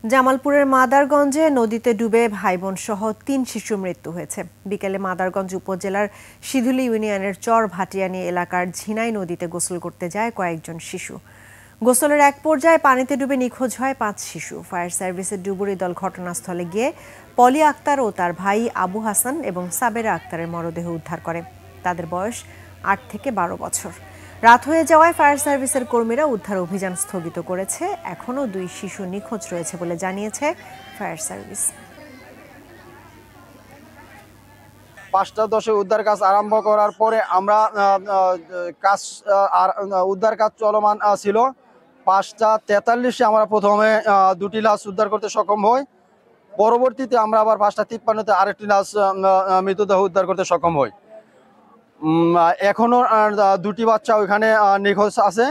জামালপুরের মাদারগঞ্জে নদীতে ডুবে ভাইবোন সহ ৩ শিশুর মৃত্যু হয়েছে। বিকেলে মাদারগঞ্জ উপজেলার সিধুলী ইউনিয়নের চর ভাটিয়ানী এলাকার ঝিনাই নদীতে গোসল করতে যায় কয়েকজন শিশু। গোসলের এক পর্যায়ে পানিতে ডুবে নিখোঁজ হয় ৫ শিশু। ফায়ার সার্ভিসের ডুবুরি দল ঘটনাস্থলে গিয়ে পলি আক্তার ও তার ভাই আবু হাসান এবং সাবেরা আক্তারের মরদেহ উদ্ধার করে। তাদের বয়স ৮ থেকে ১২ বছর। রাত হয়ে যাওয়ায় ফায়ার সার্ভিসের কর্মীরা উদ্ধার অভিযান স্থগিত করেছে। এখনও ২ শিশু নিখোঁজ রয়েছে বলে জানিয়েছে ফায়ার সার্ভিস। ৫টা ১০ উদ্ধার কাজ আরম্ভ করার পরে আমরা উদ্ধার কাজ চলমান ছিল। ৫টা ৪৩-এ আমরা প্রথমে ২টি লাশ উদ্ধার করতে সক্ষম হই। পরবর্তীতে আমরা আবার ৫টা ৫৩-তে আরেকটি লাশ মৃতদেহ উদ্ধার করতে সক্ষম হই। এখনো ২টি বাচ্চা ওইখানে নিখোঁজ আছে।